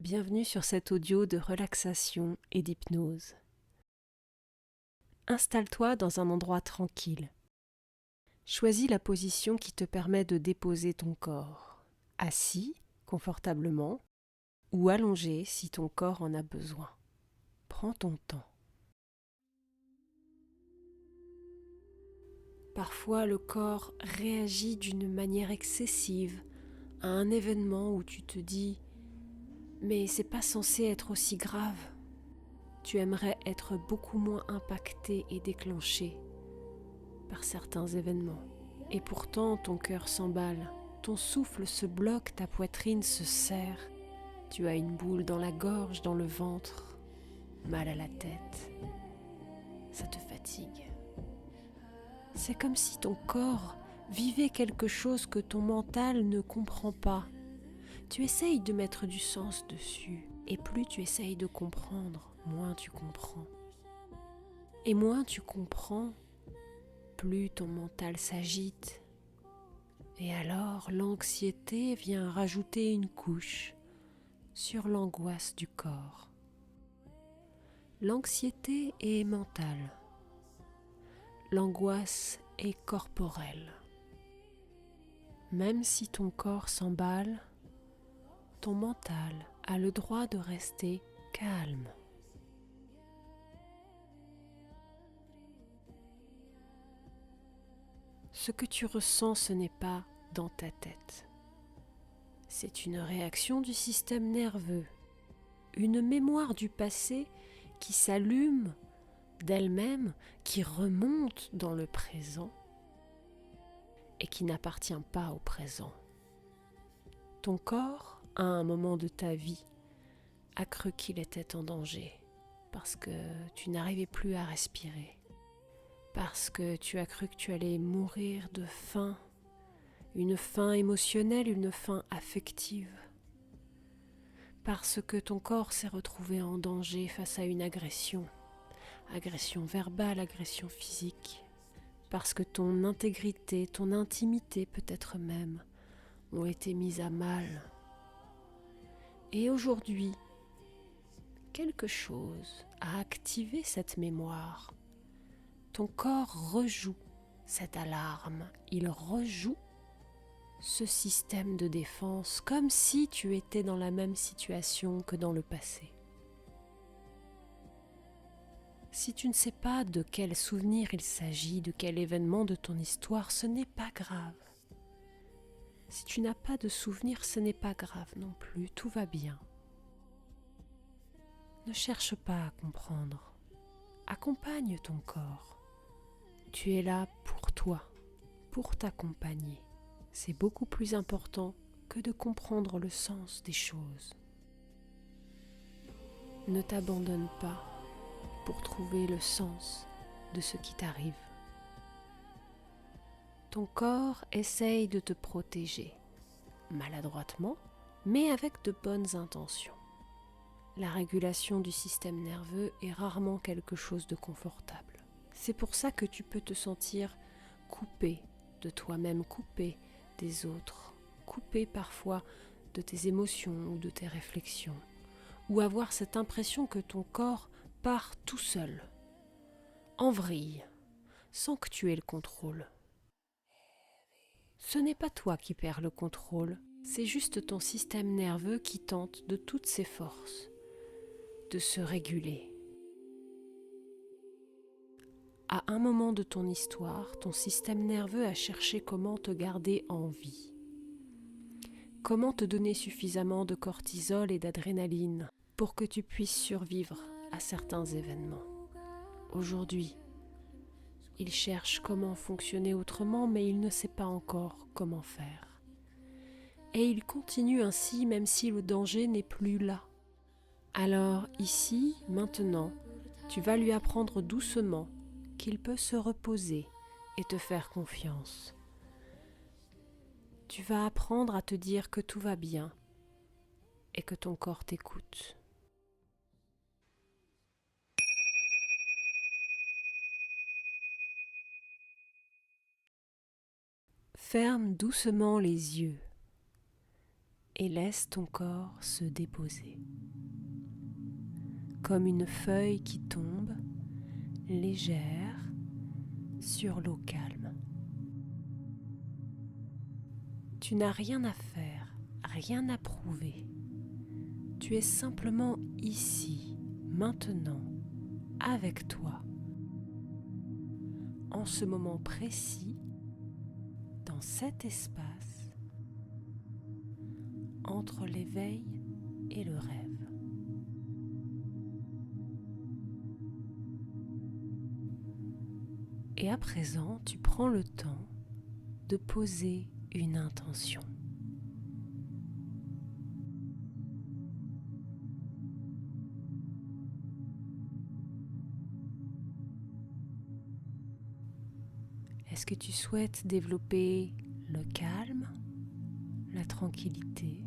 Bienvenue sur cet audio de relaxation et d'hypnose. Installe-toi dans un endroit tranquille. Choisis la position qui te permet de déposer ton corps, assis confortablement ou allongé si ton corps en a besoin. Prends ton temps. Parfois, le corps réagit d'une manière excessive à un événement où tu te dis « mais c'est pas censé être aussi grave ». Tu aimerais être beaucoup moins impacté et déclenché par certains événements. Et pourtant, ton cœur s'emballe, ton souffle se bloque, ta poitrine se serre. Tu as une boule dans la gorge, dans le ventre, mal à la tête. Ça te fatigue. C'est comme si ton corps vivait quelque chose que ton mental ne comprend pas. Tu essayes de mettre du sens dessus, et plus tu essayes de comprendre, moins tu comprends. Et moins tu comprends, plus ton mental s'agite. Et alors l'anxiété vient rajouter une couche sur l'angoisse du corps. L'anxiété est mentale. L'angoisse est corporelle. Même si ton corps s'emballe, ton mental a le droit de rester calme. Ce que tu ressens, ce n'est pas dans ta tête. C'est une réaction du système nerveux, une mémoire du passé qui s'allume d'elle-même, qui remonte dans le présent et qui n'appartient pas au présent. Ton corps, à un moment de ta vie, a cru qu'il était en danger parce que tu n'arrivais plus à respirer, parce que tu as cru que tu allais mourir de faim, une faim émotionnelle, une faim affective, parce que ton corps s'est retrouvé en danger face à une agression verbale, agression physique, parce que ton intégrité, ton intimité peut-être même, ont été mises à mal. Et aujourd'hui, quelque chose a activé cette mémoire. Ton corps rejoue cette alarme, il rejoue ce système de défense comme si tu étais dans la même situation que dans le passé. Si tu ne sais pas de quel souvenir il s'agit, de quel événement de ton histoire, ce n'est pas grave. Si tu n'as pas de souvenir, ce n'est pas grave non plus, tout va bien. Ne cherche pas à comprendre. Accompagne ton corps. Tu es là pour toi, pour t'accompagner. C'est beaucoup plus important que de comprendre le sens des choses. Ne t'abandonne pas pour trouver le sens de ce qui t'arrive. Ton corps essaye de te protéger, maladroitement, mais avec de bonnes intentions. La régulation du système nerveux est rarement quelque chose de confortable. C'est pour ça que tu peux te sentir coupé de toi-même, coupé des autres, coupé parfois de tes émotions ou de tes réflexions, ou avoir cette impression que ton corps part tout seul, en vrille, sans que tu aies le contrôle. Ce n'est pas toi qui perds le contrôle, c'est juste ton système nerveux qui tente de toutes ses forces de se réguler. À un moment de ton histoire, ton système nerveux a cherché comment te garder en vie, comment te donner suffisamment de cortisol et d'adrénaline pour que tu puisses survivre à certains événements. Aujourd'hui, il cherche comment fonctionner autrement, mais il ne sait pas encore comment faire. Et il continue ainsi même si le danger n'est plus là. Alors ici, maintenant, tu vas lui apprendre doucement qu'il peut se reposer et te faire confiance. Tu vas apprendre à te dire que tout va bien et que ton corps t'écoute. Ferme doucement les yeux. et laisse ton corps se déposer, comme une feuille qui tombe, légère, sur l'eau calme. Tu n'as rien à faire, rien à prouver. Tu es simplement ici, maintenant, avec toi, en ce moment précis, dans cet espace, entre l'éveil et le rêve. Et à présent, tu prends le temps de poser une intention. Est-ce que tu souhaites développer le calme, la tranquillité,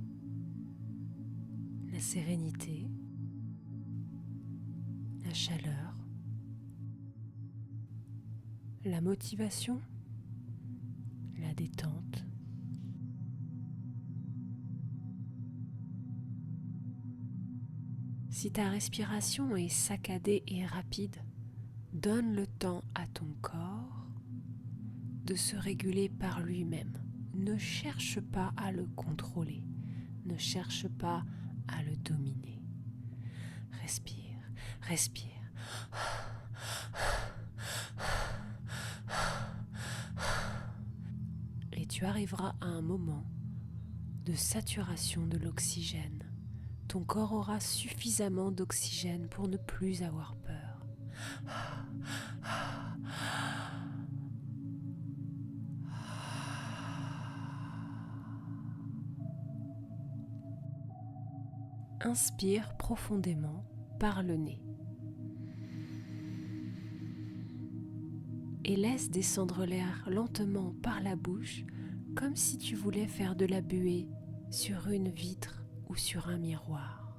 la sérénité, la chaleur, la motivation, la détente? Si ta respiration est saccadée et rapide, donne le temps à ton corps de se réguler par lui-même. Ne cherche pas à le contrôler, ne cherche pas à le dominer. Respire, respire. Et tu arriveras à un moment de saturation de l'oxygène. Ton corps aura suffisamment d'oxygène pour ne plus avoir peur. Inspire profondément par le nez et laisse descendre l'air lentement par la bouche, comme si tu voulais faire de la buée sur une vitre ou sur un miroir.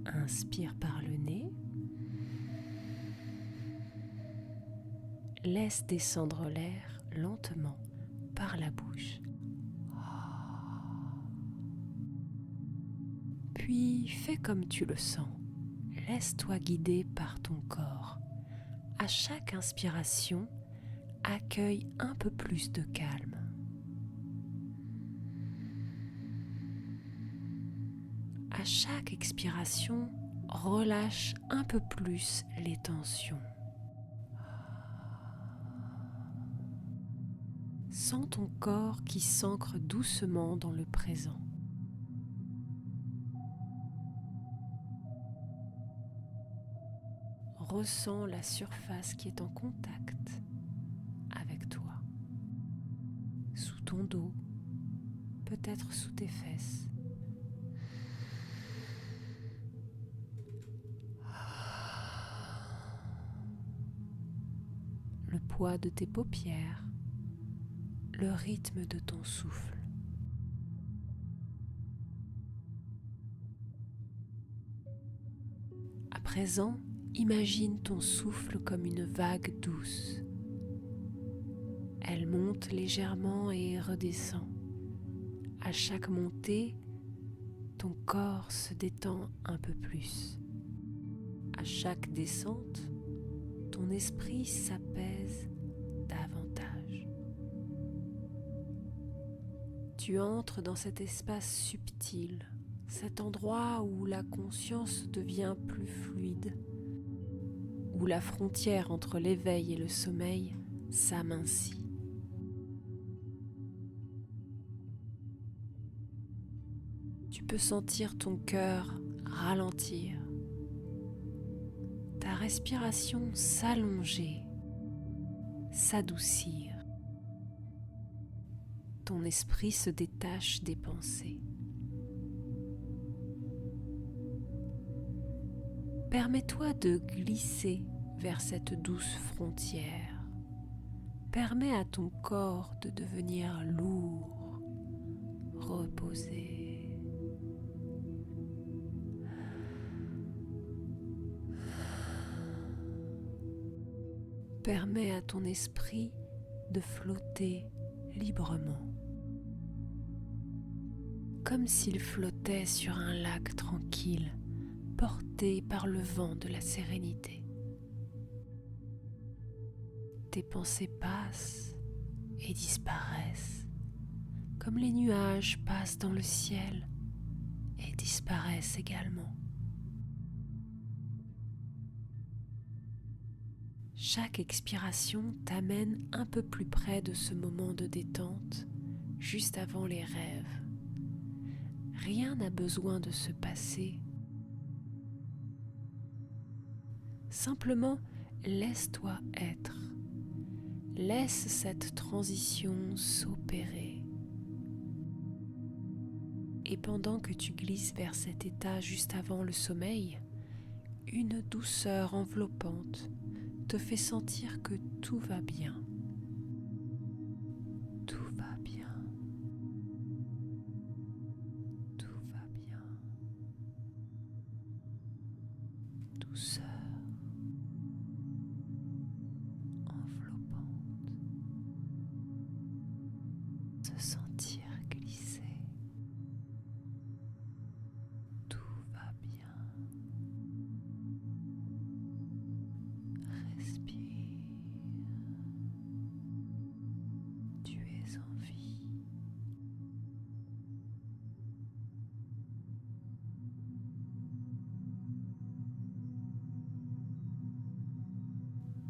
Inspire par le nez. Laisse descendre l'air lentement par la bouche. Puis fais comme tu le sens. Laisse-toi guider par ton corps. À chaque inspiration, accueille un peu plus de calme. À chaque expiration, relâche un peu plus les tensions. Sens ton corps qui s'ancre doucement dans le présent. Ressens la surface qui est en contact avec toi, sous ton dos, peut-être sous tes fesses. Le poids de tes paupières, le rythme de ton souffle. À présent, imagine ton souffle comme une vague douce. Elle monte légèrement et redescend. À chaque montée, ton corps se détend un peu plus. À chaque descente, ton esprit s'apaise davantage. Tu entres dans cet espace subtil, cet endroit où la conscience devient plus fluide, où la frontière entre l'éveil et le sommeil s'amincit. Tu peux sentir ton cœur ralentir, ta respiration s'allonger, s'adoucir. Ton esprit se détache des pensées. Permets-toi de glisser vers cette douce frontière. Permets à ton corps de devenir lourd, reposé. Permets à ton esprit de flotter librement, comme s'il flottait sur un lac tranquille, porté par le vent de la sérénité. Tes pensées passent et disparaissent, comme les nuages passent dans le ciel et disparaissent également. Chaque expiration t'amène un peu plus près de ce moment de détente, juste avant les rêves. Rien n'a besoin de se passer. Simplement, laisse-toi être. Laisse cette transition s'opérer. Et pendant que tu glisses vers cet état juste avant le sommeil, une douceur enveloppante te fait sentir que tout va bien. Tout va bien. Tout va bien. Douceur enveloppante. Se sentir glisser. Tout va bien. Respire. Tu es en vie.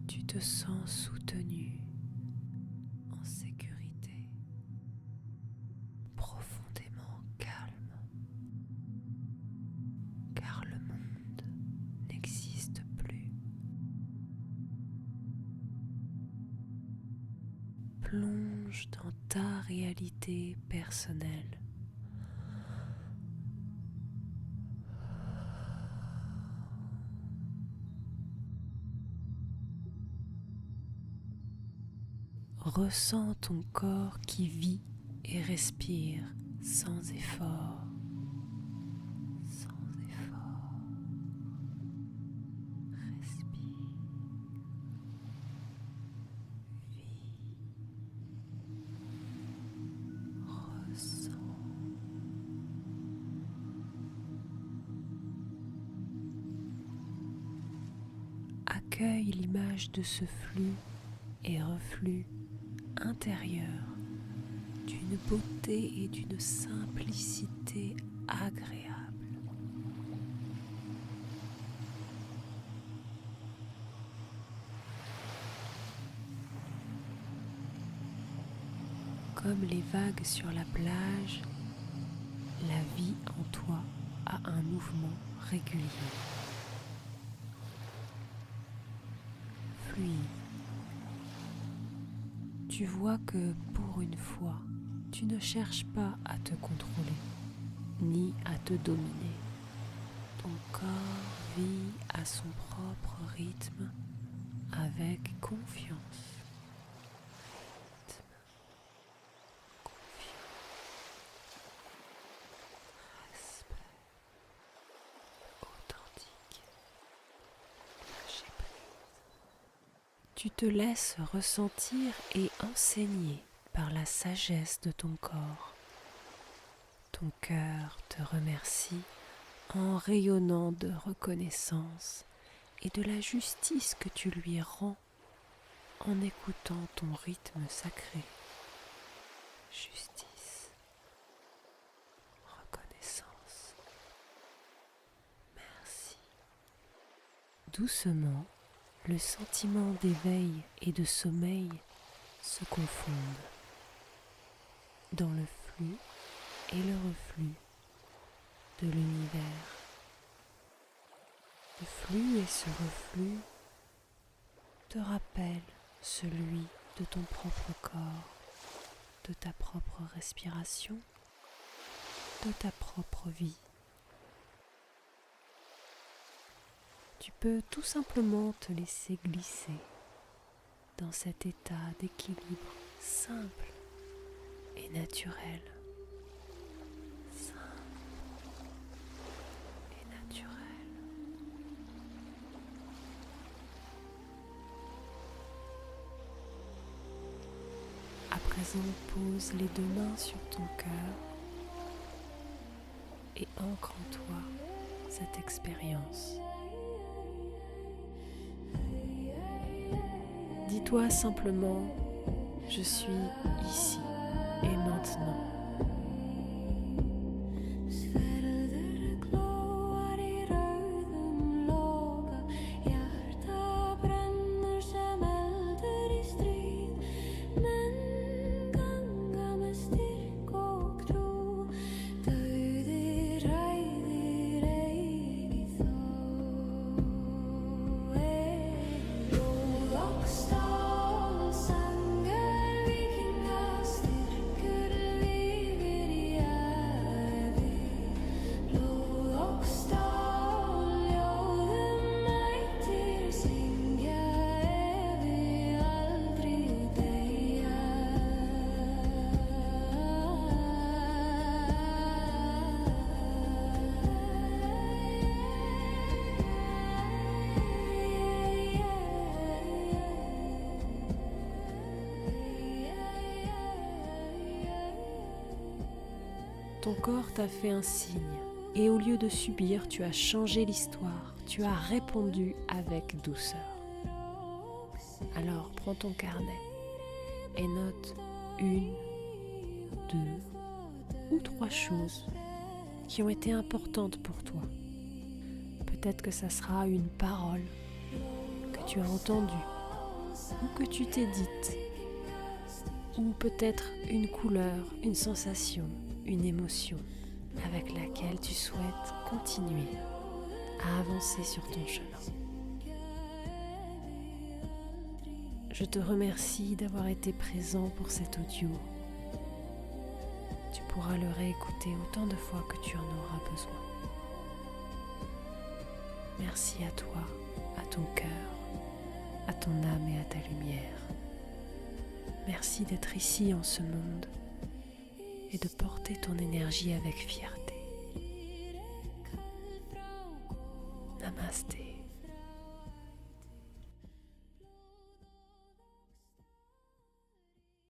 Tu te sens soutenu, en sécurité, profondément calme, car le monde n'existe plus. Plonge dans ta réalité personnelle. Ressens ton corps qui vit et respire sans effort. Sans effort. Respire. Vis. Ressens. Accueille l'image de ce flux et reflux intérieur d'une beauté et d'une simplicité agréable. Comme les vagues sur la plage, la vie en toi a un mouvement régulier, fluide. Tu vois que pour une fois, tu ne cherches pas à te contrôler, ni à te dominer. Ton corps vit à son propre rythme avec confiance. Respect, authentique, lâcher prise. Tu te laisses ressentir et enseigner par la sagesse de ton corps. Ton cœur te remercie en rayonnant de reconnaissance et de la justice que tu lui rends en écoutant ton rythme sacré. Justice, reconnaissance, merci. Doucement, le sentiment d'éveil et de sommeil se confondent dans le flux et le reflux de l'univers. Ce flux et ce reflux te rappellent celui de ton propre corps, de ta propre respiration, de ta propre vie. Tu peux tout simplement te laisser glisser dans cet état d'équilibre simple et naturel. Naturel. présent, pose les 2 mains sur ton cœur et ancre en toi cette expérience. Dis-toi simplement, je suis ici et maintenant. Ton corps t'a fait un signe et au lieu de subir, tu as changé l'histoire, tu as répondu avec douceur. Alors prends ton carnet et note 1, 2 ou 3 choses qui ont été importantes pour toi. Peut-être que ça sera une parole que tu as entendue ou que tu t'es dite, ou peut-être une couleur, une sensation, une émotion avec laquelle tu souhaites continuer à avancer sur ton chemin. Je te remercie d'avoir été présent pour cet audio. Tu pourras le réécouter autant de fois que tu en auras besoin. Merci à toi, à ton cœur, à ton âme et à ta lumière. Merci d'être ici en ce monde et de porter ton énergie avec fierté. Namasté.